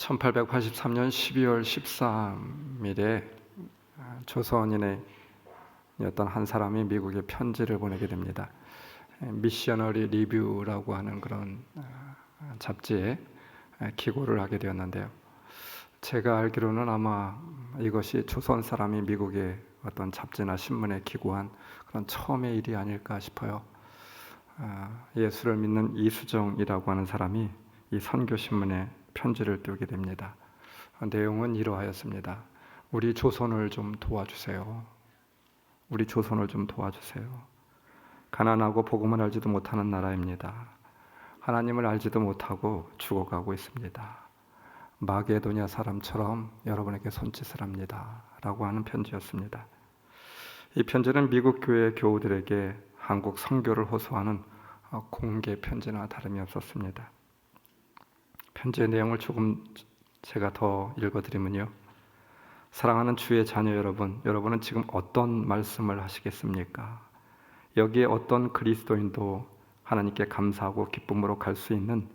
1883년 12월 13일에 조선인의 어떤 한 사람이 미국에 편지를 보내게 됩니다. 미셔너리 리뷰라고 하는 그런 잡지에 기고를 하게 되었는데요. 제가 알기로는 아마 이것이 조선 사람이 미국의 어떤 잡지나 신문에 기고한 그런 처음의 일이 아닐까 싶어요. 예수를 믿는 이수정이라고 하는 사람이 이 선교신문에 편지를 띄우게 됩니다. 내용은 이러하였습니다. 우리 조선을 좀 도와주세요. 우리 조선을 좀 도와주세요. 가난하고 복음을 알지도 못하는 나라입니다. 하나님을 알지도 못하고 죽어가고 있습니다. 마게도냐 사람처럼 여러분에게 손짓을 합니다. 라고 하는 편지였습니다. 이 편지는 미국 교회 교우들에게 한국 선교를 호소하는 공개 편지나 다름이 없었습니다. 편지의 내용을 조금 제가 더 읽어드리면요. 사랑하는 주의 자녀 여러분, 여러분은 지금 어떤 말씀을 하시겠습니까? 여기에 어떤 그리스도인도 하나님께 감사하고 기쁨으로 갈 수 있는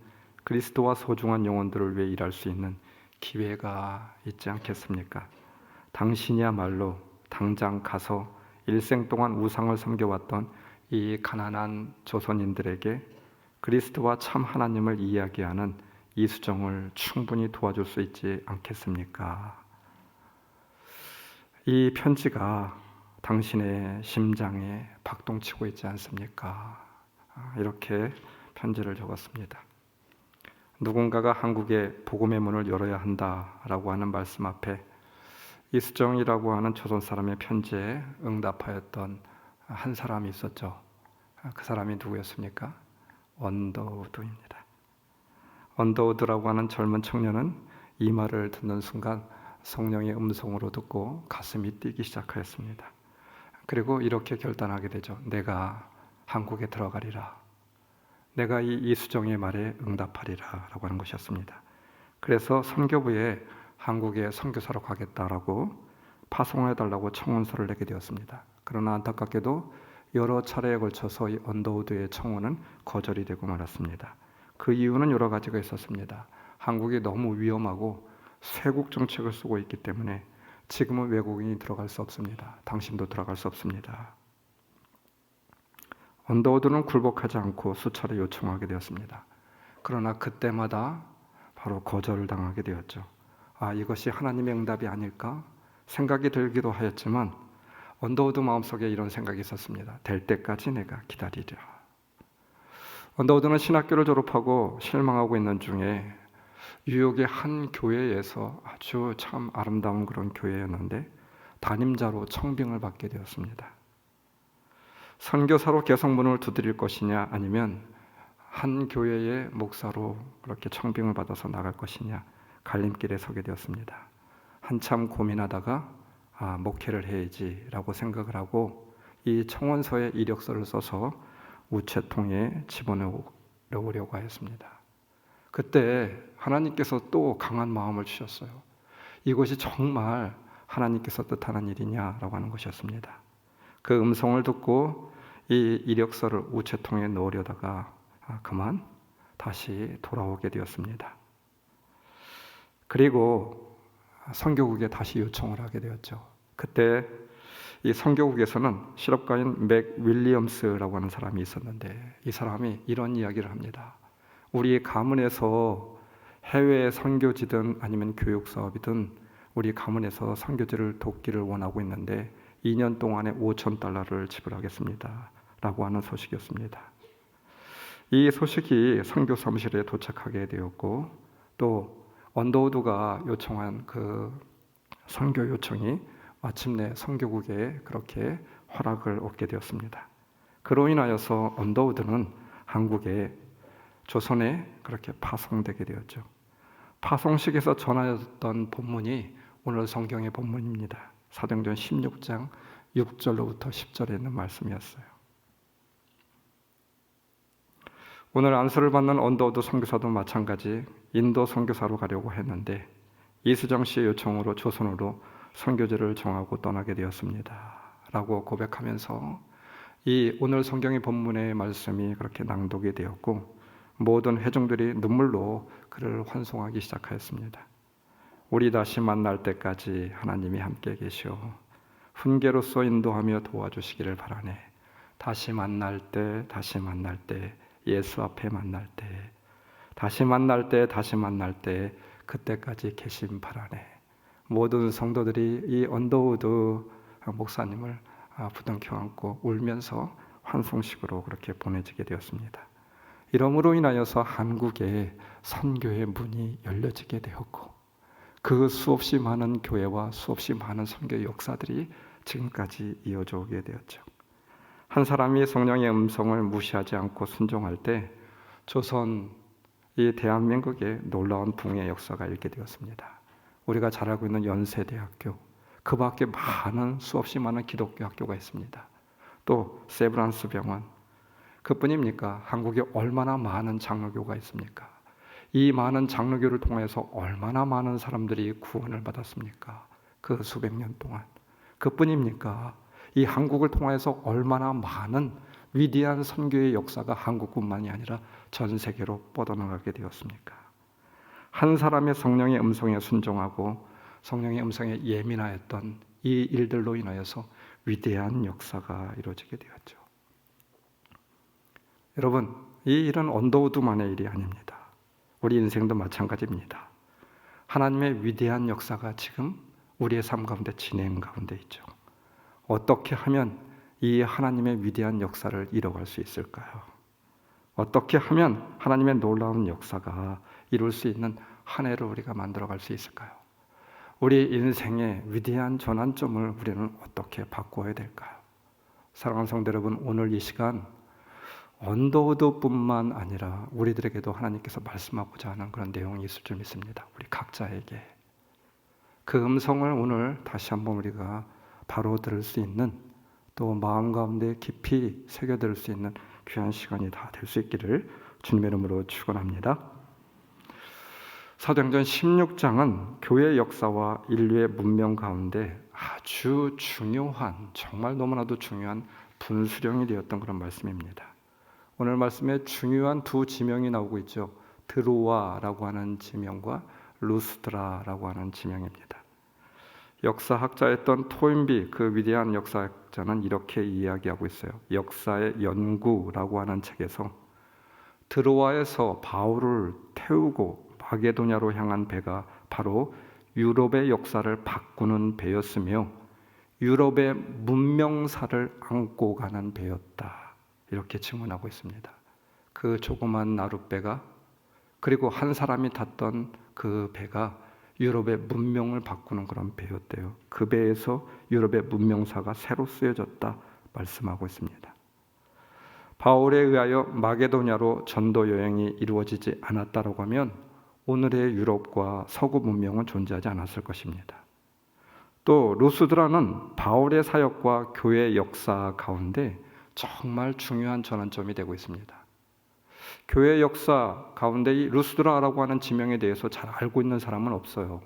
그리스도와 소중한 영혼들을 위해 일할 수 있는 기회가 있지 않겠습니까? 당신이야말로 당장 가서 일생 동안 우상을 섬겨왔던 이 가난한 조선인들에게 그리스도와 참 하나님을 이야기하는 이수정을 충분히 도와줄 수 있지 않겠습니까? 이 편지가 당신의 심장에 박동치고 있지 않습니까? 이렇게 편지를 적었습니다. 누군가가 한국에 복음의 문을 열어야 한다라고 하는 말씀 앞에 이수정이라고 하는 조선 사람의 편지에 응답하였던 한 사람이 있었죠. 그 사람이 누구였습니까? 언더우드입니다. 언더우드라고 하는 젊은 청년은 이 말을 듣는 순간 성령의 음성으로 듣고 가슴이 뛰기 시작하였습니다. 그리고 이렇게 결단하게 되죠. 내가 한국에 들어가리라. 내가 이 이수정의 말에 응답하리라 라고 하는 것이었습니다. 그래서 선교부에 한국에 선교사로 가겠다라고 파송해달라고 청원서를 내게 되었습니다. 그러나 안타깝게도 여러 차례에 걸쳐서 이 언더우드의 청원은 거절이 되고 말았습니다. 그 이유는 여러 가지가 있었습니다. 한국이 너무 위험하고 쇄국 정책을 쓰고 있기 때문에 지금은 외국인이 들어갈 수 없습니다. 당신도 들어갈 수 없습니다. 언더우드는 굴복하지 않고 수차례 요청하게 되었습니다. 그러나 그때마다 바로 거절을 당하게 되었죠. 이것이 하나님의 응답이 아닐까 생각이 들기도 하였지만 언더우드 마음속에 이런 생각이 있었습니다. 될 때까지 내가 기다리랴. 언더우드는 신학교를 졸업하고 실망하고 있는 중에 뉴욕의 한 교회에서 아주 참 아름다운 그런 교회였는데 담임자로 청빙을 받게 되었습니다. 선교사로 개성문을 두드릴 것이냐 아니면 한 교회의 목사로 그렇게 청빙을 받아서 나갈 것이냐 갈림길에 서게 되었습니다. 한참 고민하다가 목회를 해야지 라고 생각을 하고 이 청원서에 이력서를 써서 우체통에 집어넣으려고 하였습니다. 그때 하나님께서 또 강한 마음을 주셨어요. 이것이 정말 하나님께서 뜻하는 일이냐라고 하는 것이었습니다. 그 음성을 듣고 이 이력서를 우체통에 넣으려다가 그만 다시 돌아오게 되었습니다. 그리고 선교국에 다시 요청을 하게 되었죠. 그때 이 선교국에서는 실업가인 맥 윌리엄스라고 하는 사람이 있었는데 이 사람이 이런 이야기를 합니다. 우리 가문에서 해외 선교지든 아니면 교육 사업이든 우리 가문에서 선교지를 돕기를 원하고 있는데 2년 동안에 $5,000를 지불하겠습니다. 라고 하는 소식이었습니다. 이 소식이 선교 사무실에 도착하게 되었고 또 언더우드가 요청한 그 선교 요청이 마침내 선교국에 그렇게 허락을 얻게 되었습니다. 그로 인하여서 언더우드는 한국에 조선에 그렇게 파송되게 되었죠. 파송식에서 전하였던 본문이 오늘 성경의 본문입니다. 사도행전 16장 6절로부터 10절에 있는 말씀이었어요. 오늘 안수를 받는 언더우드 선교사도 마찬가지 인도 선교사로 가려고 했는데 이수정 씨의 요청으로 조선으로 선교지를 정하고 떠나게 되었습니다. 라고 고백하면서 이 오늘 성경의 본문의 말씀이 그렇게 낭독이 되었고 모든 회중들이 눈물로 그를 환송하기 시작하였습니다. 우리 다시 만날 때까지 하나님이 함께 계시오. 훈계로서 인도하며 도와주시기를 바라네. 다시 만날 때, 다시 만날 때, 예수 앞에 만날 때, 다시 만날 때, 다시 만날 때, 그때까지 계심 바라네. 모든 성도들이 이 언더우드 목사님을 부둥켜 안고 울면서 환송식으로 그렇게 보내지게 되었습니다. 이러므로 인하여서 한국에 선교의 문이 열려지게 되었고, 그 수없이 많은 교회와 수없이 많은 선교 역사들이 지금까지 이어져 오게 되었죠. 한 사람이 성령의 음성을 무시하지 않고 순종할 때 조선 이 대한민국의 놀라운 붕의 역사가 일게 되었습니다. 우리가 잘 알고 있는 연세대학교, 그 밖에 많은 수없이 많은 기독교 학교가 있습니다. 또 세브란스 병원, 그뿐입니까? 한국에 얼마나 많은 장로교가 있습니까? 이 많은 장로교를 통해서 얼마나 많은 사람들이 구원을 받았습니까? 그 수백 년 동안. 그뿐입니까? 이 한국을 통해서 얼마나 많은 위대한 선교의 역사가 한국뿐만이 아니라 전 세계로 뻗어나가게 되었습니까? 한 사람의 성령의 음성에 순종하고 성령의 음성에 예민하였던 이 일들로 인하여서 위대한 역사가 이루어지게 되었죠. 여러분, 이 일은 언더우드만의 일이 아닙니다. 우리 인생도 마찬가지입니다. 하나님의 위대한 역사가 지금 우리의 삶 가운데 진행 가운데 있죠. 어떻게 하면 이 하나님의 위대한 역사를 이뤄갈 수 있을까요? 어떻게 하면 하나님의 놀라운 역사가 이룰 수 있는 한 해를 우리가 만들어갈 수 있을까요? 우리 인생의 위대한 전환점을 우리는 어떻게 바꿔야 될까요? 사랑하는 성도 여러분, 오늘 이 시간 언더우드뿐만 아니라 우리들에게도 하나님께서 말씀하고자 하는 그런 내용이 있을 줄 믿습니다. 우리 각자에게 그 음성을 오늘 다시 한번 우리가 바로 들을 수 있는, 또 마음 가운데 깊이 새겨들 수 있는 귀한 시간이 다 될 수 있기를 주님의 이름으로 축원합니다. 사도행전 16장은 교회 역사와 인류의 문명 가운데 아주 중요한, 정말 너무나도 중요한 분수령이 되었던 그런 말씀입니다. 오늘 말씀에 중요한 두 지명이 나오고 있죠. 드로아라고 하는 지명과 루스드라라고 하는 지명입니다. 역사학자였던 토인비, 그 위대한 역사학자는 이렇게 이야기하고 있어요. 역사의 연구라고 하는 책에서 드로아에서 바울을 태우고 마게도냐로 향한 배가 바로 유럽의 역사를 바꾸는 배였으며 유럽의 문명사를 안고 가는 배였다. 이렇게 증언하고 있습니다. 그 조그만 나룻배가, 그리고 한 사람이 탔던 그 배가 유럽의 문명을 바꾸는 그런 배였대요. 그 배에서 유럽의 문명사가 새로 쓰여졌다 말씀하고 있습니다. 바울에 의하여 마게도냐로 전도 여행이 이루어지지 않았다라고 하면 오늘의 유럽과 서구 문명은 존재하지 않았을 것입니다. 또 루스드라는 바울의 사역과 교회 역사 가운데 정말 중요한 전환점이 되고 있습니다. 교회 역사 가운데 이 루스드라라고 하는 지명에 대해서 잘 알고 있는 사람은 없어요.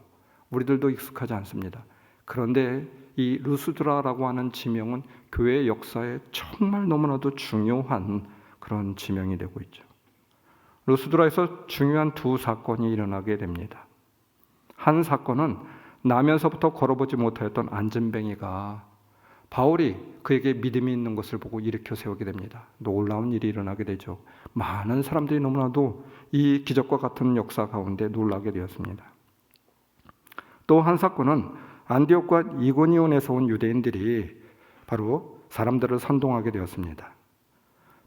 우리들도 익숙하지 않습니다. 그런데 이 루스드라라고 하는 지명은 교회 역사에 정말 너무나도 중요한 그런 지명이 되고 있죠. 루스드라에서 중요한 두 사건이 일어나게 됩니다. 한 사건은 나면서부터 걸어보지 못하였던 안진뱅이가 바울이 그에게 믿음이 있는 것을 보고 일으켜 세우게 됩니다. 놀라운 일이 일어나게 되죠. 많은 사람들이 너무나도 이 기적과 같은 역사 가운데 놀라게 되었습니다. 또 한 사건은 안디옥과 이고니온에서 온 유대인들이 바로 사람들을 선동하게 되었습니다.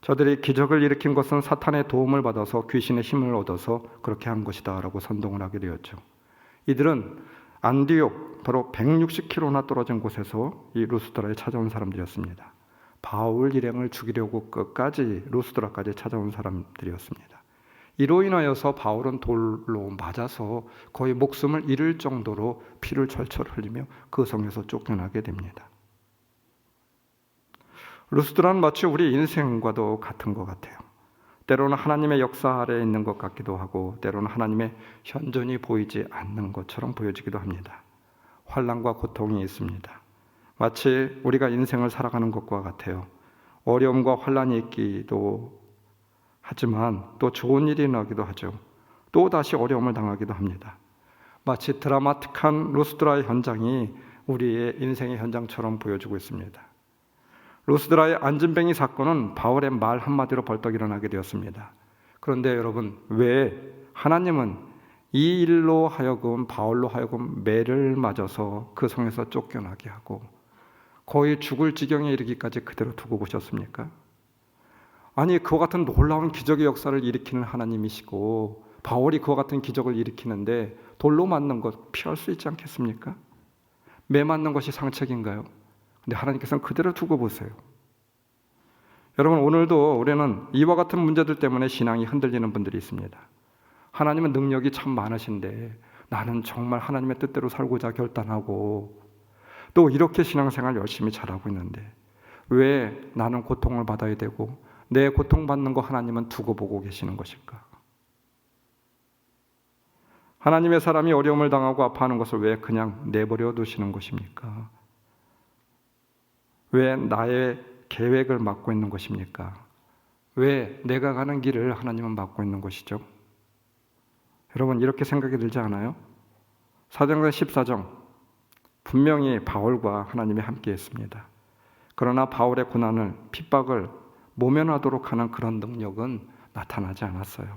저들이 기적을 일으킨 것은 사탄의 도움을 받아서 귀신의 힘을 얻어서 그렇게 한 것이다 라고 선동을 하게 되었죠. 이들은 안디옥, 바로 160km나 떨어진 곳에서 이 루스드라에 찾아온 사람들이었습니다. 바울 일행을 죽이려고 끝까지 루스드라까지 찾아온 사람들이었습니다. 이로 인하여서 바울은 돌로 맞아서 거의 목숨을 잃을 정도로 피를 철철 흘리며 그 성에서 쫓겨나게 됩니다. 루스드라는 마치 우리 인생과도 같은 것 같아요. 때로는 하나님의 역사 아래에 있는 것 같기도 하고 때로는 하나님의 현존이 보이지 않는 것처럼 보여지기도 합니다. 환난과 고통이 있습니다. 마치 우리가 인생을 살아가는 것과 같아요. 어려움과 환난이 있기도 하지만 또 좋은 일이 나기도 하죠. 또 다시 어려움을 당하기도 합니다. 마치 드라마틱한 루스드라의 현장이 우리의 인생의 현장처럼 보여주고 있습니다. 루스드라의 안진뱅이 사건은 바울의 말 한마디로 벌떡 일어나게 되었습니다. 그런데 여러분, 왜 하나님은 이 일로 하여금 바울로 하여금 매를 맞아서 그 성에서 쫓겨나게 하고 거의 죽을 지경에 이르기까지 그대로 두고 보셨습니까? 아니, 그와 같은 놀라운 기적의 역사를 일으키는 하나님이시고 바울이 그와 같은 기적을 일으키는데 돌로 맞는 것 피할 수 있지 않겠습니까? 매 맞는 것이 상책인가요? 근데 하나님께서는 그대로 두고 보세요. 여러분, 오늘도 우리는 이와 같은 문제들 때문에 신앙이 흔들리는 분들이 있습니다. 하나님은 능력이 참 많으신데 나는 정말 하나님의 뜻대로 살고자 결단하고 또 이렇게 신앙생활 열심히 잘하고 있는데 왜 나는 고통을 받아야 되고 내 고통받는 거 하나님은 두고 보고 계시는 것일까? 하나님의 사람이 어려움을 당하고 아파하는 것을 왜 그냥 내버려 두시는 것입니까? 왜 나의 계획을 막고 있는 것입니까? 왜 내가 가는 길을 하나님은 막고 있는 것이죠? 여러분, 이렇게 생각이 들지 않아요? 사도행전 14장 분명히 바울과 하나님이 함께 했습니다. 그러나 바울의 고난을 핍박을 모면하도록 하는 그런 능력은 나타나지 않았어요.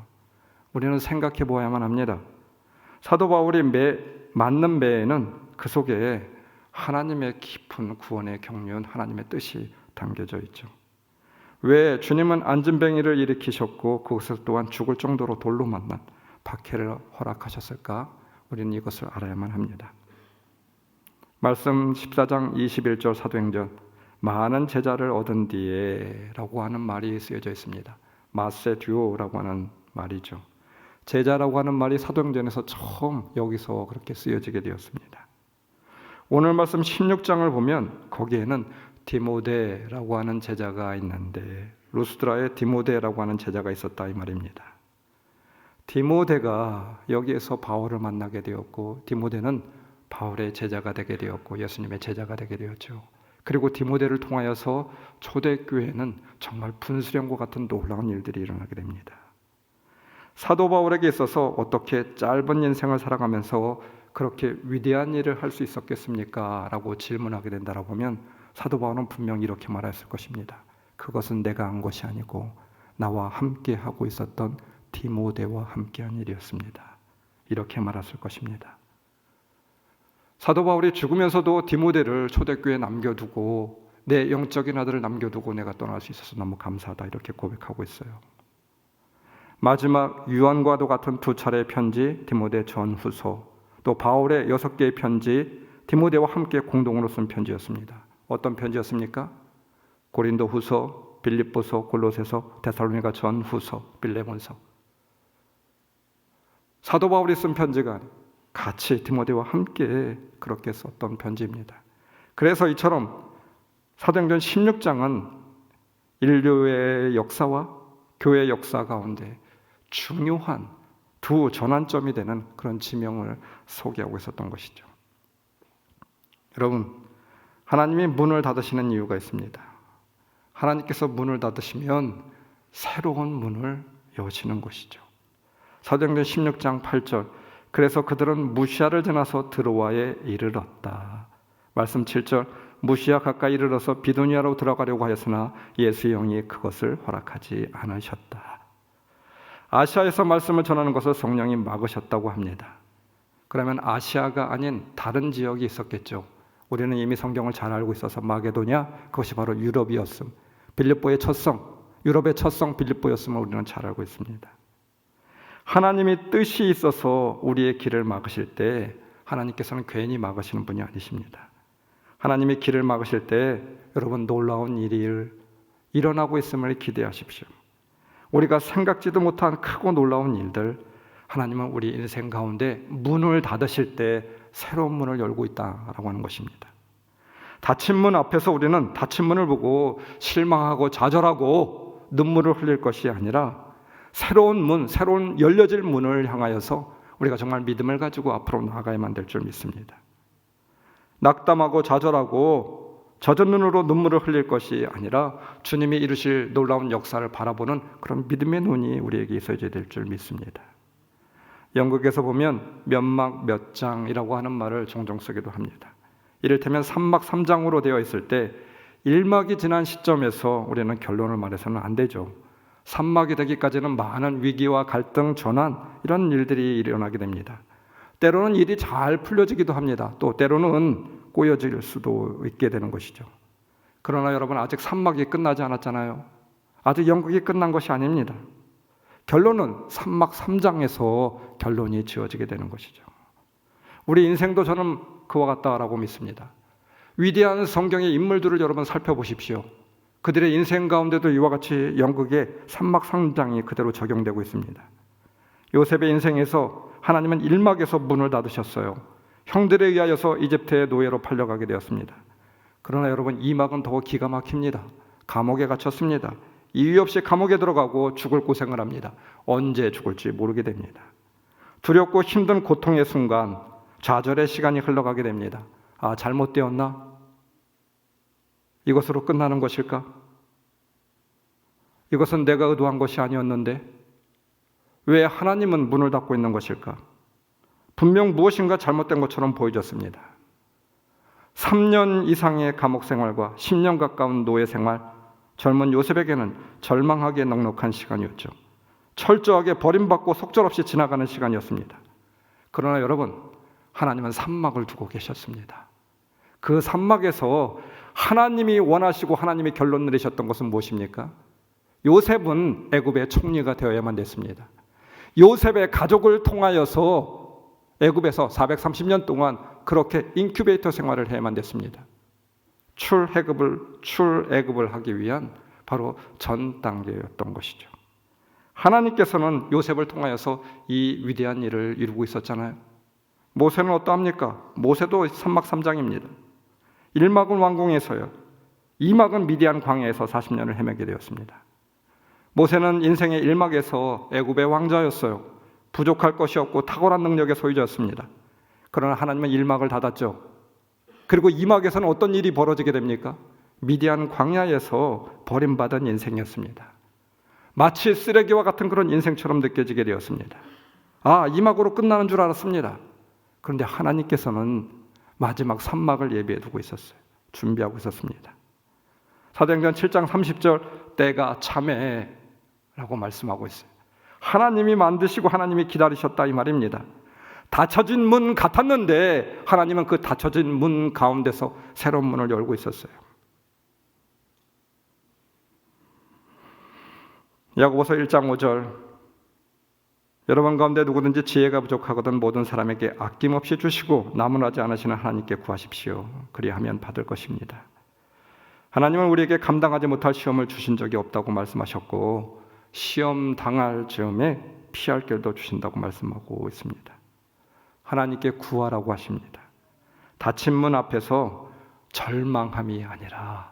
우리는 생각해 보아야만 합니다. 사도 바울이 맞는 매에는 그 속에 하나님의 깊은 구원의 경륜, 하나님의 뜻이 담겨져 있죠. 왜 주님은 안진뱅이를 일으키셨고 그것을 또한 죽을 정도로 돌로 만난 박해를 허락하셨을까? 우리는 이것을 알아야만 합니다. 말씀 14장 21절 사도행전 많은 제자를 얻은 뒤에 라고 하는 말이 쓰여져 있습니다. 마세듀오라고 하는 말이죠. 제자라고 하는 말이 사도행전에서 처음 여기서 그렇게 쓰여지게 되었습니다. 오늘 말씀 16장을 보면 거기에는 디모데라고 하는 제자가 있는데 루스드라에 디모데라고 하는 제자가 있었다 이 말입니다. 디모데가 여기에서 바울을 만나게 되었고 디모데는 바울의 제자가 되게 되었고 예수님의 제자가 되게 되었죠. 그리고 디모데를 통하여서 초대교회는 정말 분수령과 같은 놀라운 일들이 일어나게 됩니다. 사도 바울에게 있어서 어떻게 짧은 인생을 살아가면서 그렇게 위대한 일을 할 수 있었겠습니까? 라고 질문하게 된다라고 하면 사도 바울은 분명히 이렇게 말했을 것입니다. 그것은 내가 한 것이 아니고 나와 함께 하고 있었던 디모데와 함께한 일이었습니다. 이렇게 말했을 것입니다. 사도 바울이 죽으면서도 디모데를 초대교회에 남겨두고 내 영적인 아들을 남겨두고 내가 떠날 수 있어서 너무 감사하다 이렇게 고백하고 있어요. 마지막 유언과도 같은 두 차례의 편지 디모데 전후서 또 바울의 6개의 편지 디모데와 함께 공동으로 쓴 편지였습니다. 어떤 편지였습니까? 고린도 후서, 빌립보서, 골로새서, 데살로니가 전후서, 빌레몬서. 사도 바울이 쓴 편지가 같이 디모데와 함께 그렇게 썼던 편지입니다. 그래서 이처럼 사도행전 16장은 인류의 역사와 교회 역사 가운데 중요한 두 전환점이 되는 그런 지명을 소개하고 있었던 것이죠. 여러분, 하나님이 문을 닫으시는 이유가 있습니다. 하나님께서 문을 닫으시면 새로운 문을 여시는 것이죠. 사도행전 16장 8절 그래서 그들은 무시아를 지나서 드로아에 이르렀다. 말씀 7절 무시아 가까이 이르러서 비두니아로 들어가려고 하였으나 예수의 영이 그것을 허락하지 않으셨다. 아시아에서 말씀을 전하는 것을 성령이 막으셨다고 합니다. 그러면 아시아가 아닌 다른 지역이 있었겠죠. 우리는 이미 성경을 잘 알고 있어서 마게도냐 그것이 바로 유럽이었음. 빌립보의 첫 성, 유럽의 첫 성 빌립보였음을 우리는 잘 알고 있습니다. 하나님이 뜻이 있어서 우리의 길을 막으실 때 하나님께서는 괜히 막으시는 분이 아니십니다. 하나님이 길을 막으실 때 여러분 놀라운 일이 일어나고 있음을 기대하십시오. 우리가 생각지도 못한 크고 놀라운 일들 하나님은 우리 인생 가운데 문을 닫으실 때 새로운 문을 열고 있다라고 하는 것입니다. 닫힌 문 앞에서 우리는 닫힌 문을 보고 실망하고 좌절하고 눈물을 흘릴 것이 아니라 새로운 문, 새로운 열려질 문을 향하여서 우리가 정말 믿음을 가지고 앞으로 나아가야만 될 줄 믿습니다. 낙담하고 좌절하고 젖은 눈으로 눈물을 흘릴 것이 아니라 주님이 이루실 놀라운 역사를 바라보는 그런 믿음의 눈이 우리에게 있어야 될 줄 믿습니다. 영국에서 보면 몇막 몇 장이라고 하는 말을 종종 쓰기도 합니다. 이를테면 3막 3장으로 되어 있을 때 1막이 지난 시점에서 우리는 결론을 말해서는 안 되죠. 3막이 되기까지는 많은 위기와 갈등, 전환 이런 일들이 일어나게 됩니다. 때로는 일이 잘 풀려지기도 합니다. 또 때로는 꼬여질 수도 있게 되는 것이죠. 그러나 여러분, 아직 3막이 끝나지 않았잖아요. 아직 영국이 끝난 것이 아닙니다. 결론은 3막 3장에서 결론이 지어지게 되는 것이죠. 우리 인생도 저는 그와 같다라고 믿습니다. 위대한 성경의 인물들을 여러분 살펴보십시오. 그들의 인생 가운데도 이와 같이 영국의 3막 3장이 그대로 적용되고 있습니다. 요셉의 인생에서 하나님은 1막에서 문을 닫으셨어요. 형들에 의하여서 이집트의 노예로 팔려가게 되었습니다. 그러나 여러분, 2막은 더 기가 막힙니다. 감옥에 갇혔습니다. 이유 없이 감옥에 들어가고 죽을 고생을 합니다. 언제 죽을지 모르게 됩니다. 두렵고 힘든 고통의 순간, 좌절의 시간이 흘러가게 됩니다. 아, 잘못되었나? 이것으로 끝나는 것일까? 이것은 내가 의도한 것이 아니었는데 왜 하나님은 문을 닫고 있는 것일까? 분명 무엇인가 잘못된 것처럼 보여졌습니다. 3년 이상의 감옥 생활과 10년 가까운 노예 생활, 젊은 요셉에게는 절망하게 넉넉한 시간이었죠. 철저하게 버림받고 속절없이 지나가는 시간이었습니다. 그러나 여러분, 하나님은 3막을 두고 계셨습니다. 그 3막에서 하나님이 원하시고 하나님이 결론 내리셨던 것은 무엇입니까? 요셉은 애굽의 총리가 되어야만 됐습니다. 요셉의 가족을 통하여서 애굽에서 430년 동안 그렇게 인큐베이터 생활을 해야만 됐습니다. 출애굽을 하기 위한 바로 전 단계였던 것이죠. 하나님께서는 요셉을 통하여서 이 위대한 일을 이루고 있었잖아요. 모세는 어떠합니까? 모세도 3막 3장입니다. 1막은 왕궁에서요, 2막은 미디안 광야에서 40년을 헤매게 되었습니다. 모세는 인생의 1막에서 애굽의 왕자였어요. 부족할 것이 없고 탁월한 능력의 소유자였습니다. 그러나 하나님은 1막을 닫았죠. 그리고 2막에서는 어떤 일이 벌어지게 됩니까? 미디안 광야에서 버림받은 인생이었습니다. 마치 쓰레기와 같은 그런 인생처럼 느껴지게 되었습니다. 아, 2막으로 끝나는 줄 알았습니다. 그런데 하나님께서는 마지막 3막을 예비해 두고 있었어요. 준비하고 있었습니다. 사도행전 7장 30절, 때가 참해 라고 말씀하고 있어요. 하나님이 만드시고 하나님이 기다리셨다 이 말입니다. 닫혀진 문 같았는데 하나님은 그 닫혀진 문 가운데서 새로운 문을 열고 있었어요. 야고보서 1장 5절, 여러분 가운데 누구든지 지혜가 부족하거든 모든 사람에게 아낌없이 주시고 나무라지 않으시는 하나님께 구하십시오. 그리하면 받을 것입니다. 하나님은 우리에게 감당하지 못할 시험을 주신 적이 없다고 말씀하셨고, 시험 당할 즈음에 피할 길도 주신다고 말씀하고 있습니다. 하나님께 구하라고 하십니다. 닫힌 문 앞에서 절망함이 아니라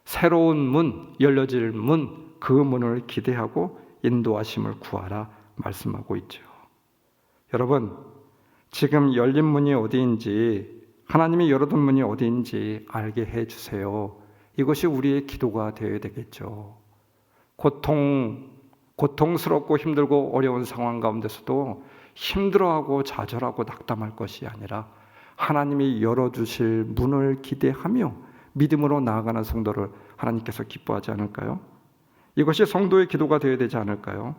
새로운 문, 열려질 문, 그 문을 기대하고 인도하심을 구하라 말씀하고 있죠. 여러분, 지금 열린 문이 어디인지, 하나님이 열어둔 문이 어디인지 알게 해주세요. 이것이 우리의 기도가 되어야 되겠죠. 고통스럽고 힘들고 어려운 상황 가운데서도 힘들어하고 좌절하고 낙담할 것이 아니라 하나님이 열어주실 문을 기대하며 믿음으로 나아가는 성도를 하나님께서 기뻐하지 않을까요? 이것이 성도의 기도가 되어야 되지 않을까요?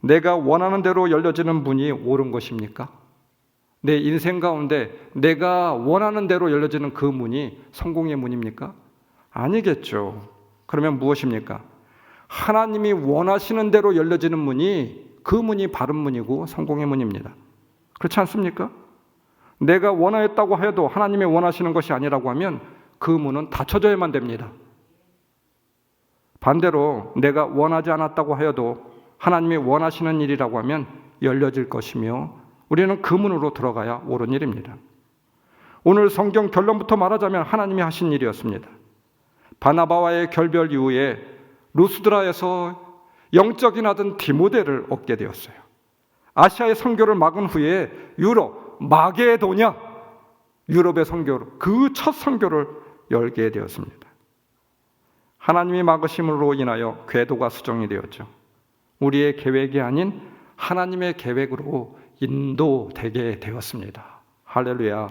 내가 원하는 대로 열려지는 문이 옳은 것입니까? 내 인생 가운데 내가 원하는 대로 열려지는 그 문이 성공의 문입니까? 아니겠죠. 그러면 무엇입니까? 하나님이 원하시는 대로 열려지는 문이, 그 문이 바른 문이고 성공의 문입니다. 그렇지 않습니까? 내가 원하였다고 해도 하나님이 원하시는 것이 아니라고 하면 그 문은 닫혀져야만 됩니다. 반대로 내가 원하지 않았다고 하여도 하나님이 원하시는 일이라고 하면 열려질 것이며 우리는 그 문으로 들어가야 옳은 일입니다. 오늘 성경 결론부터 말하자면 하나님이 하신 일이었습니다. 바나바와의 결별 이후에 루스드라에서 영적인 아들 디모데를 얻게 되었어요. 아시아의 선교를 막은 후에 유럽, 마게도냐, 유럽의 선교를, 그 첫 선교를 열게 되었습니다. 하나님이 막으심으로 인하여 궤도가 수정이 되었죠. 우리의 계획이 아닌 하나님의 계획으로 인도되게 되었습니다. 할렐루야.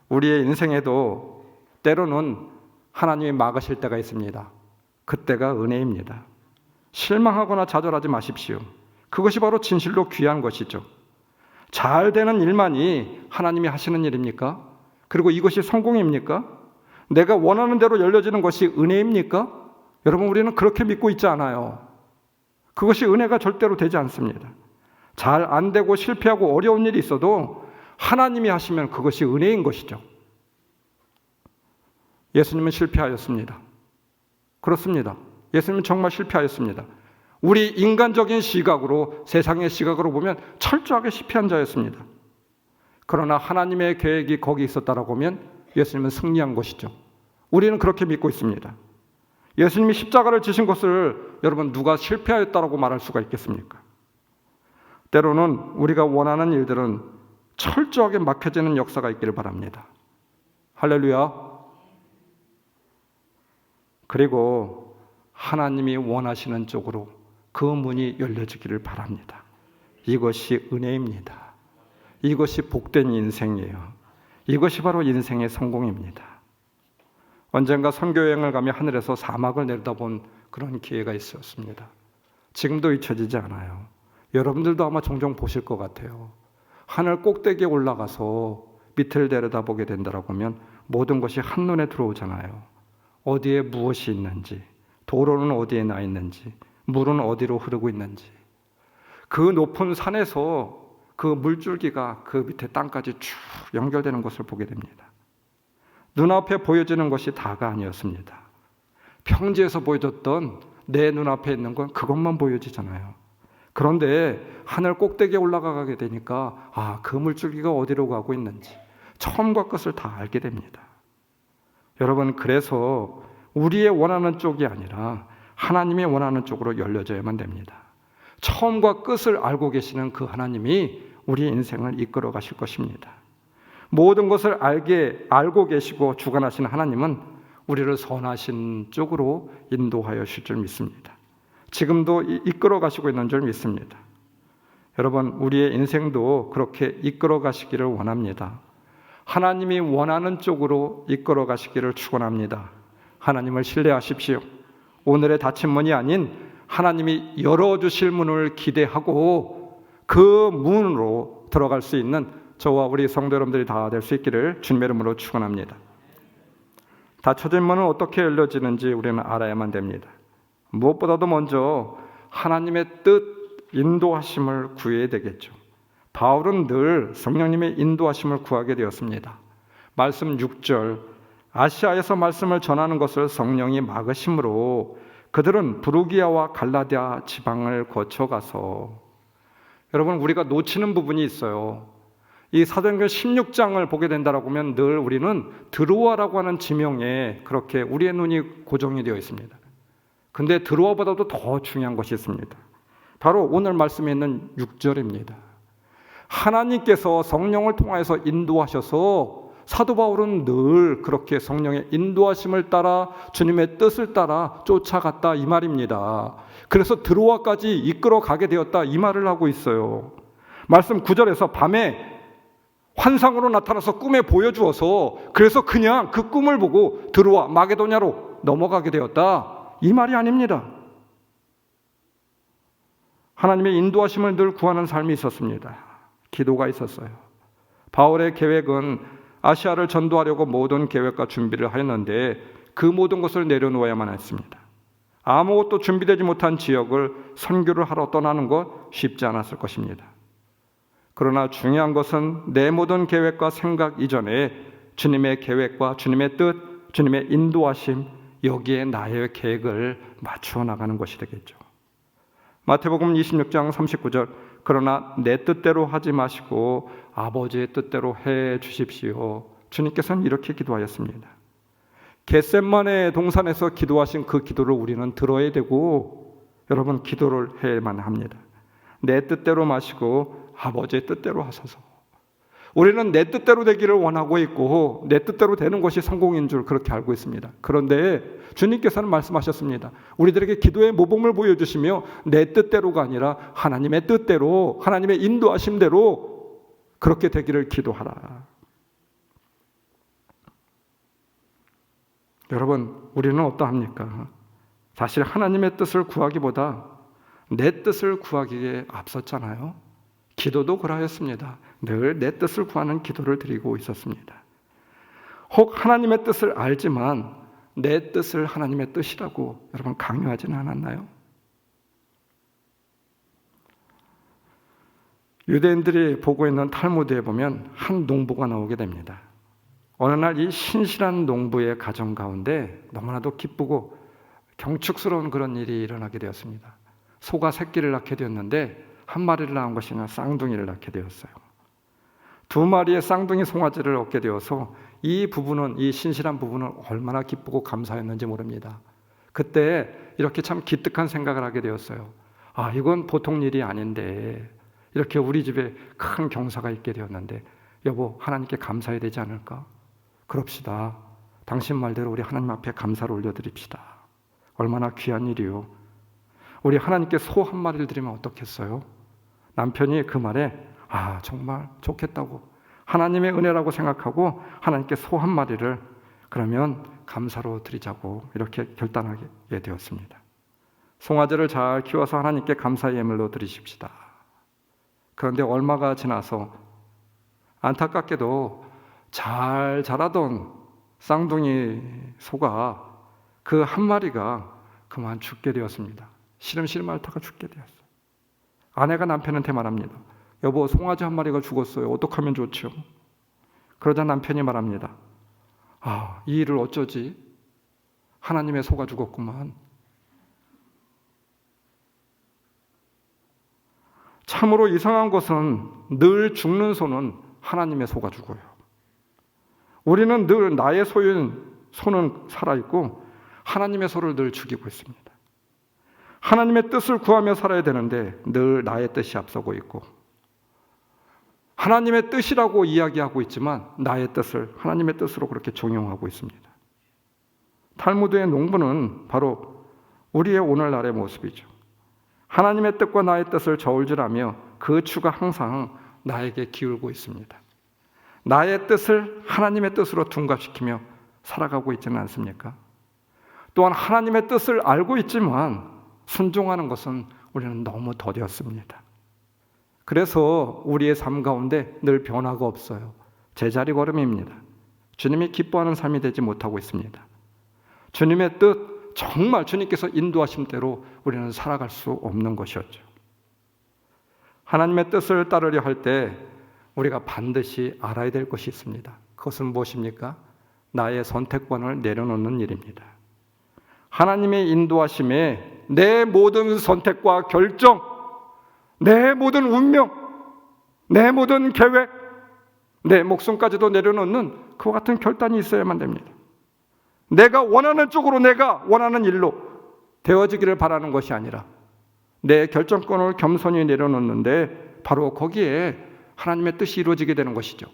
우리의 인생에도 때로는 하나님이 막으실 때가 있습니다. 그때가 은혜입니다. 실망하거나 좌절하지 마십시오. 그것이 바로 진실로 귀한 것이죠. 잘 되는 일만이 하나님이 하시는 일입니까? 그리고 이것이 성공입니까? 내가 원하는 대로 열려지는 것이 은혜입니까? 여러분, 우리는 그렇게 믿고 있지 않아요. 그것이 은혜가 절대로 되지 않습니다. 잘 안 되고 실패하고 어려운 일이 있어도 하나님이 하시면 그것이 은혜인 것이죠. 예수님은 실패하였습니다. 그렇습니다. 예수님은 정말 실패하였습니다. 우리 인간적인 시각으로, 세상의 시각으로 보면 철저하게 실패한 자였습니다. 그러나 하나님의 계획이 거기 있었다라고 하면 예수님은 승리한 것이죠. 우리는 그렇게 믿고 있습니다. 예수님이 십자가를 지신 것을 여러분 누가 실패하였다라고 말할 수가 있겠습니까? 때로는 우리가 원하는 일들은 철저하게 막혀지는 역사가 있기를 바랍니다. 할렐루야. 그리고 하나님이 원하시는 쪽으로 그 문이 열려지기를 바랍니다. 이것이 은혜입니다. 이것이 복된 인생이에요. 이것이 바로 인생의 성공입니다. 언젠가 선교여행을 가며 하늘에서 사막을 내려다본 그런 기회가 있었습니다. 지금도 잊혀지지 않아요. 여러분들도 아마 종종 보실 것 같아요. 하늘 꼭대기에 올라가서 밑을 내려다보게 된다고 하면 모든 것이 한눈에 들어오잖아요. 어디에 무엇이 있는지, 도로는 어디에 나 있는지, 물은 어디로 흐르고 있는지, 그 높은 산에서 그 물줄기가 그 밑에 땅까지 쭉 연결되는 것을 보게 됩니다. 눈앞에 보여지는 것이 다가 아니었습니다. 평지에서 보여줬던 내 눈앞에 있는 건 그것만 보여지잖아요. 그런데 하늘 꼭대기에 올라가게 되니까 그 물줄기가 어디로 가고 있는지 처음과 끝을 다 알게 됩니다. 여러분, 그래서 우리의 원하는 쪽이 아니라 하나님이 원하는 쪽으로 열려져야만 됩니다. 처음과 끝을 알고 계시는 그 하나님이 우리 인생을 이끌어 가실 것입니다. 모든 것을 알고 계시고 주관하시는 하나님은 우리를 선하신 쪽으로 인도하여 주실 줄 믿습니다. 지금도 이끌어 가시고 있는 줄 믿습니다. 여러분, 우리의 인생도 그렇게 이끌어 가시기를 원합니다. 하나님이 원하는 쪽으로 이끌어 가시기를 축원합니다. 하나님을 신뢰하십시오. 오늘의 닫힌 문이 아닌 하나님이 열어주실 문을 기대하고 그 문으로 들어갈 수 있는 저와 우리 성도 여러분들이 다 될 수 있기를 주님의 이름으로 축원합니다. 닫혀진 문은 어떻게 열려지는지 우리는 알아야만 됩니다. 무엇보다도 먼저 하나님의 뜻, 인도하심을 구해야 되겠죠. 바울은 늘 성령님의 인도하심을 구하게 되었습니다. 말씀 6절, 아시아에서 말씀을 전하는 것을 성령이 막으심으로 그들은 부르기아와 갈라디아 지방을 거쳐가서, 여러분, 우리가 놓치는 부분이 있어요. 이 사도행전 16장을 보게 된다라고 하면 늘 우리는 드로아라고 하는 지명에 그렇게 우리의 눈이 고정이 되어 있습니다. 근데 드로아보다도 더 중요한 것이 있습니다. 바로 오늘 말씀에 있는 6절입니다. 하나님께서 성령을 통하여서 인도하셔서 사도 바울은 늘 그렇게 성령의 인도하심을 따라 주님의 뜻을 따라 쫓아갔다 이 말입니다. 그래서 드로아까지 이끌어 가게 되었다 이 말을 하고 있어요. 말씀 9절에서 밤에 환상으로 나타나서 꿈에 보여주어서 그래서 그냥 그 꿈을 보고 드로아 마게도냐로 넘어가게 되었다 이 말이 아닙니다. 하나님의 인도하심을 늘 구하는 삶이 있었습니다. 기도가 있었어요. 바울의 계획은 아시아를 전도하려고 모든 계획과 준비를 하였는데 그 모든 것을 내려놓아야만 했습니다. 아무것도 준비되지 못한 지역을 선교를 하러 떠나는 것 쉽지 않았을 것입니다. 그러나 중요한 것은 내 모든 계획과 생각 이전에 주님의 계획과 주님의 뜻, 주님의 인도하심, 여기에 나의 계획을 맞추어 나가는 것이 되겠죠. 마태복음 26장 39절, 그러나 내 뜻대로 하지 마시고 아버지의 뜻대로 해 주십시오. 주님께서는 이렇게 기도하였습니다. 겟세마네 동산에서 기도하신 그 기도를 우리는 들어야 되고 여러분 기도를 해야만 합니다. 내 뜻대로 마시고 아버지의 뜻대로 하소서. 우리는 내 뜻대로 되기를 원하고 있고 내 뜻대로 되는 것이 성공인 줄 그렇게 알고 있습니다. 그런데 주님께서는 말씀하셨습니다. 우리들에게 기도의 모범을 보여주시며 내 뜻대로가 아니라 하나님의 뜻대로, 하나님의 인도하심대로 그렇게 되기를 기도하라. 여러분, 우리는 어떠합니까? 사실 하나님의 뜻을 구하기보다 내 뜻을 구하기에 앞섰잖아요. 기도도 그러했습니다. 늘 내 뜻을 구하는 기도를 드리고 있었습니다. 혹 하나님의 뜻을 알지만 내 뜻을 하나님의 뜻이라고 여러분 강요하지는 않았나요? 유대인들이 보고 있는 탈무드에 보면 한 농부가 나오게 됩니다. 어느 날 이 신실한 농부의 가정 가운데 너무나도 기쁘고 경축스러운 그런 일이 일어나게 되었습니다. 소가 새끼를 낳게 되었는데 한 마리를 낳은 것이 아니라 쌍둥이를 낳게 되었어요. 두 마리의 쌍둥이 송아지를 얻게 되어서 이 신실한 부부는 얼마나 기쁘고 감사했는지 모릅니다. 그때 이렇게 참 기특한 생각을 하게 되었어요. 아, 이건 보통 일이 아닌데 이렇게 우리 집에 큰 경사가 있게 되었는데 여보, 하나님께 감사해야 되지 않을까? 그럽시다. 당신 말대로 우리 하나님 앞에 감사를 올려드립시다. 얼마나 귀한 일이요. 우리 하나님께 소 한 마리를 드리면 어떻겠어요? 남편이 그 말에 정말 좋겠다고 하나님의 은혜라고 생각하고 하나님께 소 한 마리를 그러면 감사로 드리자고 이렇게 결단하게 되었습니다. 송아지를 잘 키워서 하나님께 감사의 예물로 드리십시다. 그런데 얼마가 지나서 안타깝게도 잘 자라던 쌍둥이 소가 그 한 마리가 그만 죽게 되었습니다. 시름시름 앓다가 죽게 되었어요. 아내가 남편한테 말합니다. 여보, 송아지 한 마리가 죽었어요. 어떻게 하면 좋죠? 그러자 남편이 말합니다. 이 일을 어쩌지? 하나님의 소가 죽었구만. 참으로 이상한 것은 늘 죽는 소는 하나님의 소가 죽어요. 우리는 늘 나의 소유인 소는 살아있고 하나님의 소를 늘 죽이고 있습니다. 하나님의 뜻을 구하며 살아야 되는데 늘 나의 뜻이 앞서고 있고 하나님의 뜻이라고 이야기하고 있지만 나의 뜻을 하나님의 뜻으로 그렇게 종용하고 있습니다. 탈무드의 농부는 바로 우리의 오늘날의 모습이죠. 하나님의 뜻과 나의 뜻을 저울질하며 그 추가 항상 나에게 기울고 있습니다. 나의 뜻을 하나님의 뜻으로 둔갑시키며 살아가고 있지는 않습니까? 또한 하나님의 뜻을 알고 있지만 순종하는 것은 우리는 너무 더뎠습니다. 그래서 우리의 삶 가운데 늘 변화가 없어요. 제자리 걸음입니다. 주님이 기뻐하는 삶이 되지 못하고 있습니다. 주님의 뜻, 정말 주님께서 인도하신 대로 우리는 살아갈 수 없는 것이었죠. 하나님의 뜻을 따르려 할 때 우리가 반드시 알아야 될 것이 있습니다. 그것은 무엇입니까? 나의 선택권을 내려놓는 일입니다. 하나님의 인도하심에 내 모든 선택과 결정, 내 모든 운명, 내 모든 계획, 내 목숨까지도 내려놓는 그와 같은 결단이 있어야만 됩니다. 내가 원하는 쪽으로 내가 원하는 일로 되어지기를 바라는 것이 아니라 내 결정권을 겸손히 내려놓는데 바로 거기에 하나님의 뜻이 이루어지게 되는 것이죠.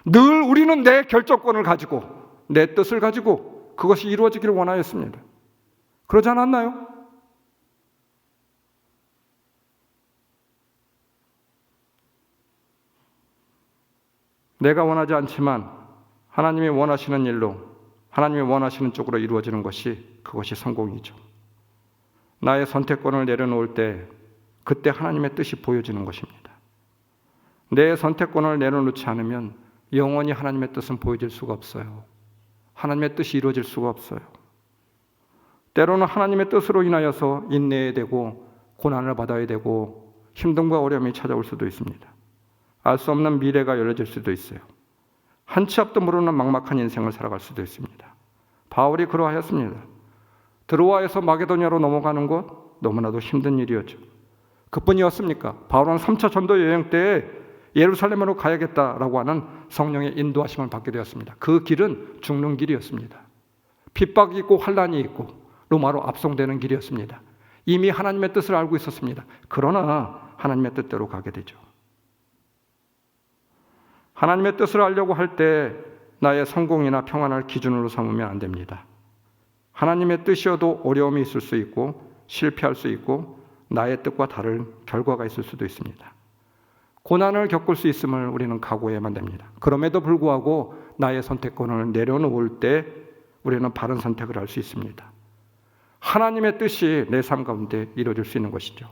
늘 우리는 내 결정권을 가지고 내 뜻을 가지고 그것이 이루어지기를 원하였습니다. 그러지 않았나요? 내가 원하지 않지만 하나님이 원하시는 일로 하나님이 원하시는 쪽으로 이루어지는 그것이 성공이죠. 나의 선택권을 내려놓을 때 그때 하나님의 뜻이 보여지는 것입니다. 내 선택권을 내려놓지 않으면 영원히 하나님의 뜻은 보여질 수가 없어요. 하나님의 뜻이 이루어질 수가 없어요. 때로는 하나님의 뜻으로 인하여서 인내해야 되고 고난을 받아야 되고 힘듦과 어려움이 찾아올 수도 있습니다. 알 수 없는 미래가 열려질 수도 있어요. 한 치 앞도 모르는 막막한 인생을 살아갈 수도 있습니다. 바울이 그러하였습니다. 드로아에서 마게도냐로 넘어가는 것 너무나도 힘든 일이었죠. 그뿐이었습니까? 바울은 3차 전도 여행 때 예루살렘으로 가야겠다라고 하는 성령의 인도하심을 받게 되었습니다. 그 길은 죽는 길이었습니다. 핍박이 있고 환란이 있고 로마로 압송되는 길이었습니다. 이미 하나님의 뜻을 알고 있었습니다. 그러나 하나님의 뜻대로 가게 되죠. 하나님의 뜻을 알려고 할 때 나의 성공이나 평안을 기준으로 삼으면 안 됩니다. 하나님의 뜻이어도 어려움이 있을 수 있고 실패할 수 있고 나의 뜻과 다른 결과가 있을 수도 있습니다. 고난을 겪을 수 있음을 우리는 각오해야만 됩니다. 그럼에도 불구하고 나의 선택권을 내려놓을 때 우리는 바른 선택을 할 수 있습니다. 하나님의 뜻이 내 삶 가운데 이루어질 수 있는 것이죠.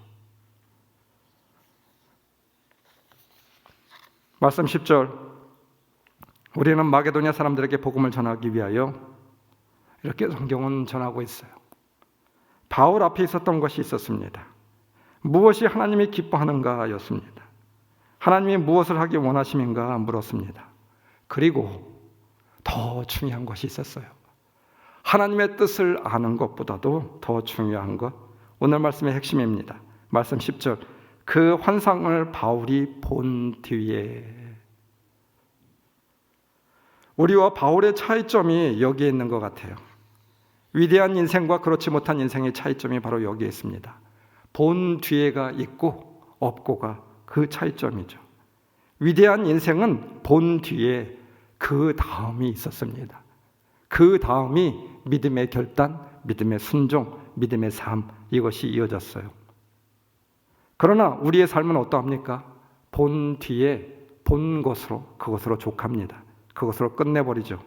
말씀 10절, 우리는 마게도냐 사람들에게 복음을 전하기 위하여 이렇게 성경은 전하고 있어요. 바울 앞에 있었던 것이 있었습니다. 무엇이 하나님이 기뻐하는가 였습니다. 하나님이 무엇을 하기 원하심인가 물었습니다. 그리고 더 중요한 것이 있었어요. 하나님의 뜻을 아는 것보다도 더 중요한 것, 오늘 말씀의 핵심입니다. 말씀 10절, 그 환상을 바울이 본 뒤에. 우리와 바울의 차이점이 여기에 있는 것 같아요. 위대한 인생과 그렇지 못한 인생의 차이점이 바로 여기에 있습니다. 본 뒤에가 있고 없고가 그 차이점이죠. 위대한 인생은 본 뒤에 그 다음이 있었습니다. 그 다음이 믿음의 결단, 믿음의 순종, 믿음의 삶, 이것이 이어졌어요. 그러나 우리의 삶은 어떠합니까? 본 뒤에 본 것으로, 그것으로 족합니다. 그것으로 끝내버리죠.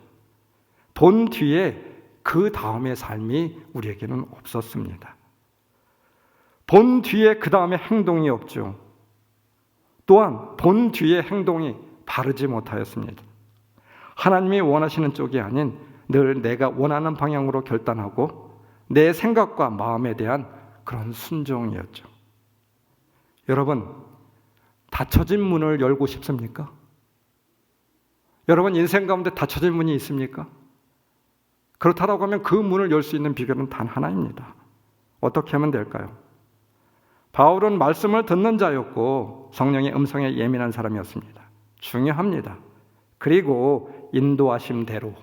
본 뒤에 그 다음의 삶이 우리에게는 없었습니다. 본 뒤에 그 다음에 행동이 없죠. 또한 본 뒤에 행동이 바르지 못하였습니다. 하나님이 원하시는 쪽이 아닌 늘 내가 원하는 방향으로 결단하고 내 생각과 마음에 대한 그런 순종이었죠. 여러분, 닫혀진 문을 열고 싶습니까? 여러분, 인생 가운데 닫혀진 문이 있습니까? 그렇다고 하면 그 문을 열 수 있는 비결은 단 하나입니다. 어떻게 하면 될까요? 바울은 말씀을 듣는 자였고 성령의 음성에 예민한 사람이었습니다. 중요합니다. 그리고 인도하심대로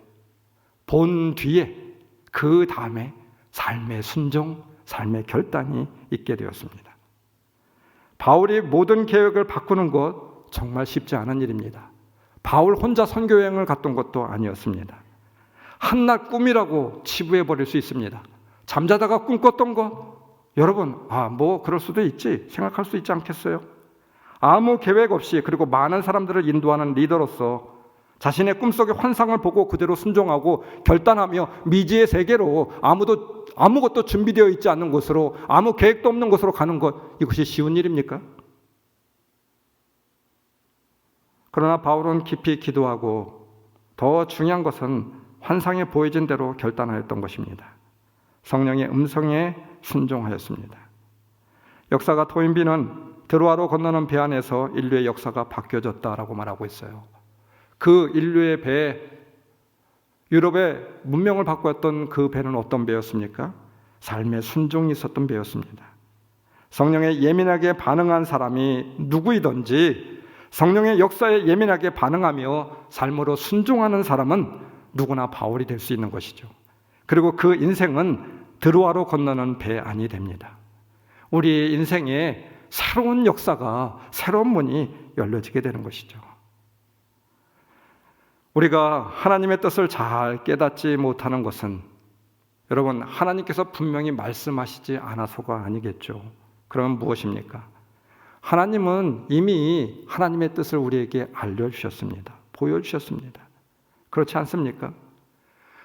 본 뒤에 그 다음에 삶의 순종, 삶의 결단이 있게 되었습니다. 바울이 모든 계획을 바꾸는 것 정말 쉽지 않은 일입니다. 바울 혼자 선교여행을 갔던 것도 아니었습니다. 한낱 꿈이라고 치부해버릴 수 있습니다. 잠자다가 꿈 꿨던 것, 여러분, 뭐 그럴 수도 있지 생각할 수 있지 않겠어요? 아무 계획 없이, 그리고 많은 사람들을 인도하는 리더로서 자신의 꿈속의 환상을 보고 그대로 순종하고 결단하며 미지의 세계로 아무것도 준비되어 있지 않는 곳으로, 아무 계획도 없는 곳으로 가는 것, 이것이 쉬운 일입니까? 그러나 바울은 깊이 기도하고 더 중요한 것은 환상에 보여진 대로 결단하였던 것입니다. 성령의 음성에 순종하였습니다. 역사가 토인비는 드로아로 건너는 배 안에서 인류의 역사가 바뀌어졌다라고 말하고 있어요. 그 인류의 배, 유럽의 문명을 바꾸었던 그 배는 어떤 배였습니까? 삶의 순종이 있었던 배였습니다. 성령에 예민하게 반응한 사람이 누구이든지 성령의 역사에 예민하게 반응하며 삶으로 순종하는 사람은 누구나 바울이 될 수 있는 것이죠. 그리고 그 인생은 드로아로 건너는 배 안이 됩니다. 우리 인생에 새로운 역사가, 새로운 문이 열려지게 되는 것이죠. 우리가 하나님의 뜻을 잘 깨닫지 못하는 것은, 여러분, 하나님께서 분명히 말씀하시지 않아서가 아니겠죠. 그러면 무엇입니까? 하나님은 이미 하나님의 뜻을 우리에게 알려주셨습니다. 보여주셨습니다. 그렇지 않습니까?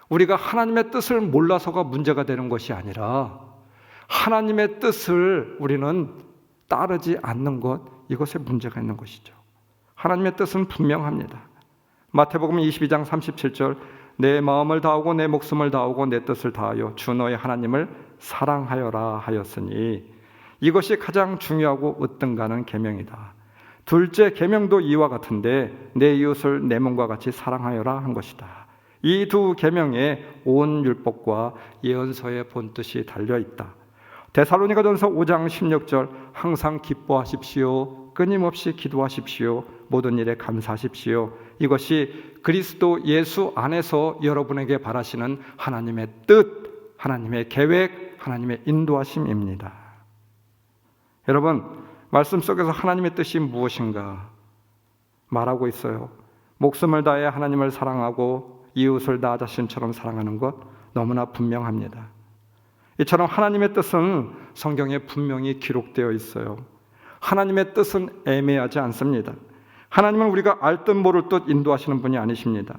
우리가 하나님의 뜻을 몰라서가 문제가 되는 것이 아니라 하나님의 뜻을 우리는 따르지 않는 것, 이것에 문제가 있는 것이죠. 하나님의 뜻은 분명합니다. 마태복음 22장 37절, 내 마음을 다하고 내 목숨을 다하고 내 뜻을 다하여 주 너의 하나님을 사랑하여라 하였으니, 이것이 가장 중요하고 으뜸가는 계명이다. 둘째 계명도 이와 같은데 내 이웃을 내 몸과 같이 사랑하여라 한 것이다. 이 두 계명에 온 율법과 예언서의 본뜻이 달려있다. 데살로니가전서 5장 16절, 항상 기뻐하십시오. 끊임없이 기도하십시오. 모든 일에 감사하십시오. 이것이 그리스도 예수 안에서 여러분에게 바라시는 하나님의 뜻, 하나님의 계획, 하나님의 인도하심입니다. 여러분, 말씀 속에서 하나님의 뜻이 무엇인가 말하고 있어요. 목숨을 다해 하나님을 사랑하고 이웃을 나 자신처럼 사랑하는 것 너무나 분명합니다. 이처럼 하나님의 뜻은 성경에 분명히 기록되어 있어요. 하나님의 뜻은 애매하지 않습니다. 하나님은 우리가 알 듯 모를 듯 인도하시는 분이 아니십니다.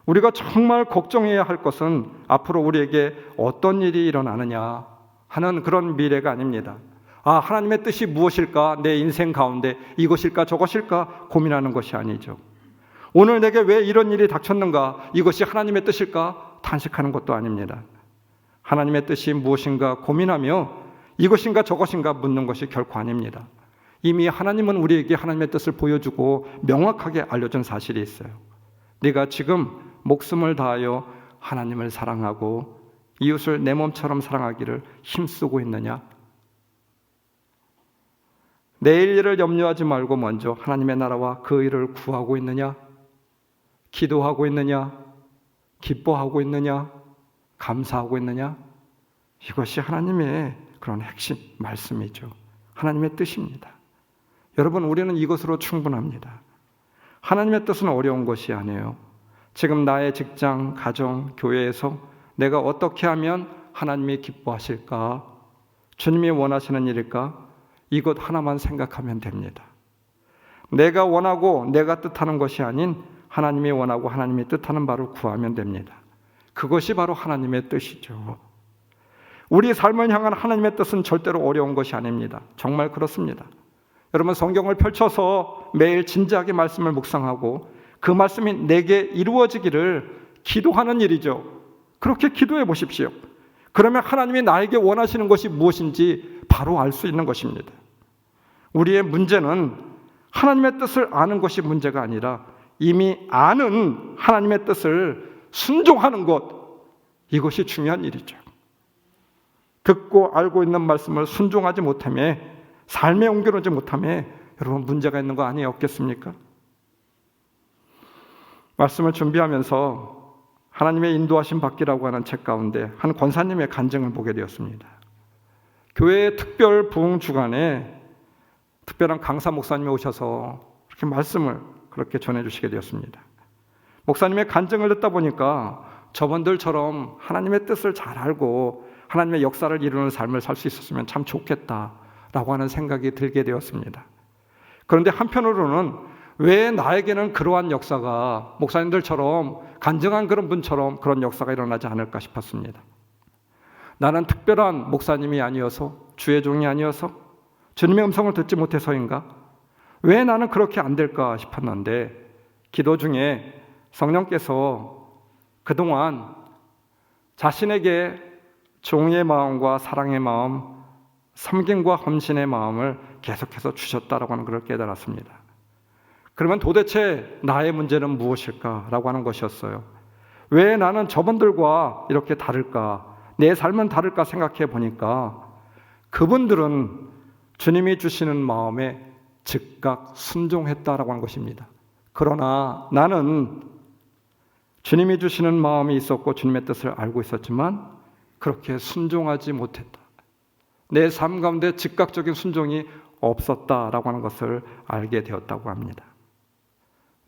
우리가 정말 걱정해야 할 것은 앞으로 우리에게 어떤 일이 일어나느냐 하는 그런 미래가 아닙니다. 하나님의 뜻이 무엇일까? 내 인생 가운데 이것일까 저것일까 고민하는 것이 아니죠. 오늘 내게 왜 이런 일이 닥쳤는가? 이것이 하나님의 뜻일까? 탄식하는 것도 아닙니다. 하나님의 뜻이 무엇인가 고민하며 이것인가 저것인가 묻는 것이 결코 아닙니다. 이미 하나님은 우리에게 하나님의 뜻을 보여주고 명확하게 알려준 사실이 있어요. 네가 지금 목숨을 다하여 하나님을 사랑하고 이웃을 내 몸처럼 사랑하기를 힘쓰고 있느냐? 내일 일을 염려하지 말고 먼저 하나님의 나라와 그 일을 구하고 있느냐? 기도하고 있느냐? 기뻐하고 있느냐? 감사하고 있느냐? 이것이 하나님의 그런 핵심 말씀이죠. 하나님의 뜻입니다. 여러분, 우리는 이것으로 충분합니다. 하나님의 뜻은 어려운 것이 아니에요. 지금 나의 직장, 가정, 교회에서 내가 어떻게 하면 하나님이 기뻐하실까? 주님이 원하시는 일일까? 이것 하나만 생각하면 됩니다. 내가 원하고 내가 뜻하는 것이 아닌 하나님이 원하고 하나님이 뜻하는 바를 구하면 됩니다. 그것이 바로 하나님의 뜻이죠. 우리 삶을 향한 하나님의 뜻은 절대로 어려운 것이 아닙니다. 정말 그렇습니다. 여러분, 성경을 펼쳐서 매일 진지하게 말씀을 묵상하고 그 말씀이 내게 이루어지기를 기도하는 일이죠. 그렇게 기도해 보십시오. 그러면 하나님이 나에게 원하시는 것이 무엇인지 바로 알 수 있는 것입니다. 우리의 문제는 하나님의 뜻을 아는 것이 문제가 아니라 이미 아는 하나님의 뜻을 순종하는 것, 이것이 중요한 일이죠. 듣고 알고 있는 말씀을 순종하지 못하며 삶에 옮겨놓지 못하며 여러분 문제가 있는 거 아니었겠습니까? 말씀을 준비하면서 하나님의 인도하심 받기라고 하는 책 가운데 한 권사님의 간증을 보게 되었습니다. 교회의 특별 부흥 주간에 특별한 강사 목사님이 오셔서 이렇게 말씀을 그렇게 전해주시게 되었습니다. 목사님의 간증을 듣다 보니까 저분들처럼 하나님의 뜻을 잘 알고 하나님의 역사를 이루는 삶을 살 수 있었으면 참 좋겠다라고 하는 생각이 들게 되었습니다. 그런데 한편으로는 왜 나에게는 그러한 역사가 목사님들처럼 간증한 그런 분처럼 그런 역사가 일어나지 않을까 싶었습니다. 나는 특별한 목사님이 아니어서, 주의 종이 아니어서, 주님의 음성을 듣지 못해서인가? 왜 나는 그렇게 안 될까 싶었는데 기도 중에 성령께서 그동안 자신에게 종의 마음과 사랑의 마음, 섬김과 헌신의 마음을 계속해서 주셨다라고 하는 것을 깨달았습니다. 그러면 도대체 나의 문제는 무엇일까라고 하는 것이었어요. 왜 나는 저분들과 이렇게 다를까? 내 삶은 다를까 생각해 보니까 그분들은 주님이 주시는 마음에 즉각 순종했다라고 하는 것입니다. 그러나 나는 주님이 주시는 마음이 있었고 주님의 뜻을 알고 있었지만 그렇게 순종하지 못했다. 내 삶 가운데 즉각적인 순종이 없었다라고 하는 것을 알게 되었다고 합니다.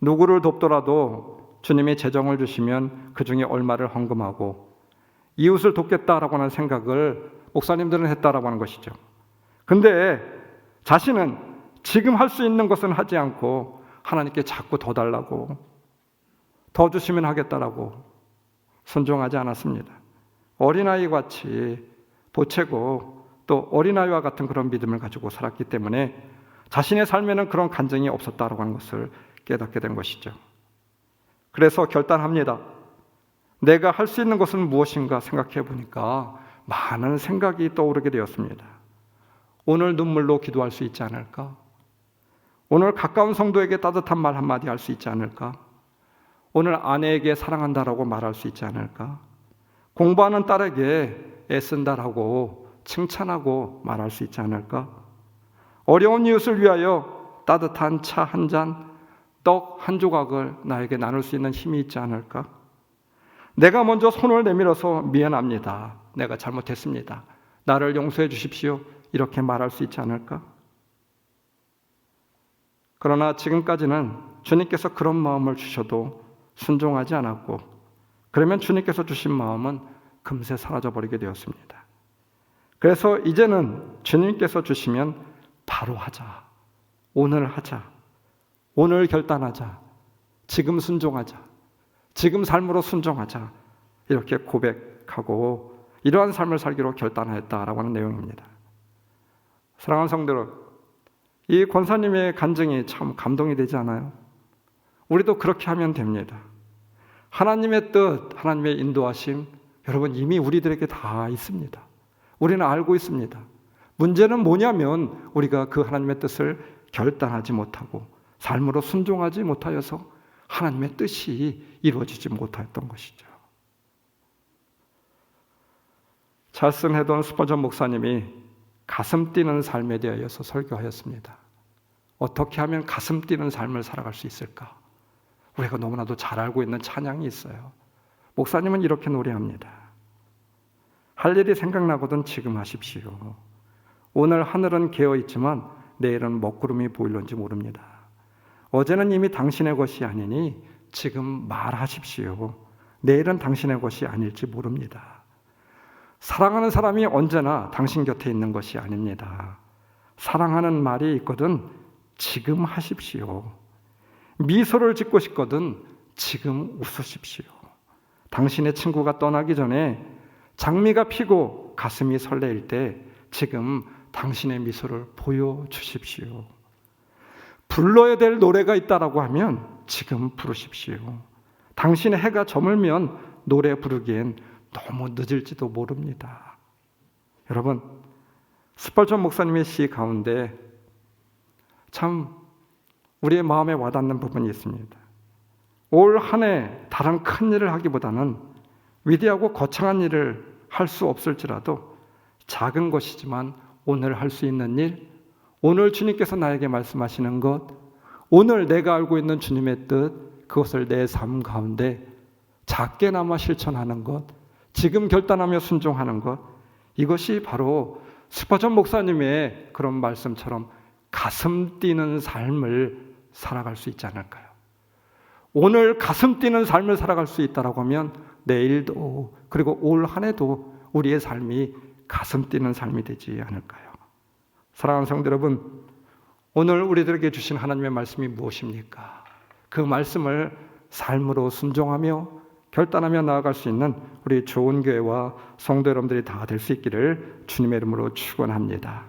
누구를 돕더라도 주님이 재정을 주시면 그 중에 얼마를 헌금하고 이웃을 돕겠다라고 하는 생각을 목사님들은 했다라고 하는 것이죠. 근데 자신은 지금 할 수 있는 것은 하지 않고 하나님께 자꾸 더 달라고, 더 주시면 하겠다라고 순종하지 않았습니다. 어린아이 같이 보채고 또 어린아이와 같은 그런 믿음을 가지고 살았기 때문에 자신의 삶에는 그런 간증이 없었다라고 하는 것을 깨닫게 된 것이죠. 그래서 결단합니다. 내가 할 수 있는 것은 무엇인가 생각해 보니까 많은 생각이 떠오르게 되었습니다. 오늘 눈물로 기도할 수 있지 않을까? 오늘 가까운 성도에게 따뜻한 말 한마디 할 수 있지 않을까? 오늘 아내에게 사랑한다라고 말할 수 있지 않을까? 공부하는 딸에게 애쓴다라고 칭찬하고 말할 수 있지 않을까? 어려운 이웃을 위하여 따뜻한 차 한 잔, 떡 한 조각을 나에게 나눌 수 있는 힘이 있지 않을까? 내가 먼저 손을 내밀어서 미안합니다. 내가 잘못했습니다. 나를 용서해 주십시오. 이렇게 말할 수 있지 않을까? 그러나 지금까지는 주님께서 그런 마음을 주셔도 순종하지 않았고, 그러면 주님께서 주신 마음은 금세 사라져버리게 되었습니다. 그래서 이제는 주님께서 주시면 바로 하자, 오늘 하자, 오늘 결단하자, 지금 순종하자, 지금 삶으로 순종하자, 이렇게 고백하고 이러한 삶을 살기로 결단하였다라고 하는 내용입니다. 사랑하는 성도 여러분, 이 권사님의 간증이 참 감동이 되지 않아요? 우리도 그렇게 하면 됩니다. 하나님의 뜻, 하나님의 인도하심, 여러분 이미 우리들에게 다 있습니다. 우리는 알고 있습니다. 문제는 뭐냐면 우리가 그 하나님의 뜻을 결단하지 못하고 삶으로 순종하지 못하여서 하나님의 뜻이 이루어지지 못하였던 것이죠. 찰슨 헤돈 스퍼전 목사님이 가슴 뛰는 삶에 대하여서 설교하였습니다. 어떻게 하면 가슴 뛰는 삶을 살아갈 수 있을까? 우리가 너무나도 잘 알고 있는 찬양이 있어요. 목사님은 이렇게 노래합니다. 할 일이 생각나거든 지금 하십시오. 오늘 하늘은 개어있지만 내일은 먹구름이 보일런지 모릅니다. 어제는 이미 당신의 것이 아니니 지금 말하십시오. 내일은 당신의 것이 아닐지 모릅니다. 사랑하는 사람이 언제나 당신 곁에 있는 것이 아닙니다. 사랑하는 말이 있거든 지금 하십시오. 미소를 짓고 싶거든 지금 웃으십시오. 당신의 친구가 떠나기 전에 장미가 피고 가슴이 설레일 때 지금 당신의 미소를 보여주십시오. 불러야 될 노래가 있다라고 하면 지금 부르십시오. 당신의 해가 저물면 노래 부르기엔 너무 늦을지도 모릅니다. 여러분, 스펄전 목사님의 시 가운데 참 우리의 마음에 와닿는 부분이 있습니다. 올 한 해 다른 큰 일을 하기보다는 위대하고 거창한 일을 할 수 없을지라도 작은 것이지만 오늘 할 수 있는 일, 오늘 주님께서 나에게 말씀하시는 것, 오늘 내가 알고 있는 주님의 뜻, 그것을 내 삶 가운데 작게나마 실천하는 것, 지금 결단하며 순종하는 것, 이것이 바로 스퍼전 목사님의 그런 말씀처럼 가슴 뛰는 삶을 살아갈 수 있지 않을까요? 오늘 가슴 뛰는 삶을 살아갈 수 있다라고 하면 내일도 그리고 올 한 해도 우리의 삶이 가슴 뛰는 삶이 되지 않을까요? 사랑하는 성도 여러분, 오늘 우리들에게 주신 하나님의 말씀이 무엇입니까? 그 말씀을 삶으로 순종하며 결단하며 나아갈 수 있는 우리 좋은 교회와 성도 여러분들이 다 될 수 있기를 주님의 이름으로 축원합니다.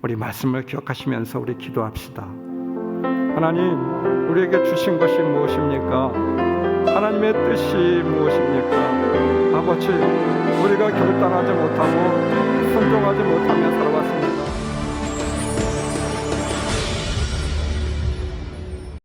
우리 말씀을 기억하시면서 우리 기도합시다. 하나님, 우리에게 주신 것이 무엇입니까? 하나님의 뜻이 무엇입니까? 아버지, 우리가 결단하지 못하고 순종하지 못하며 살아왔습니다.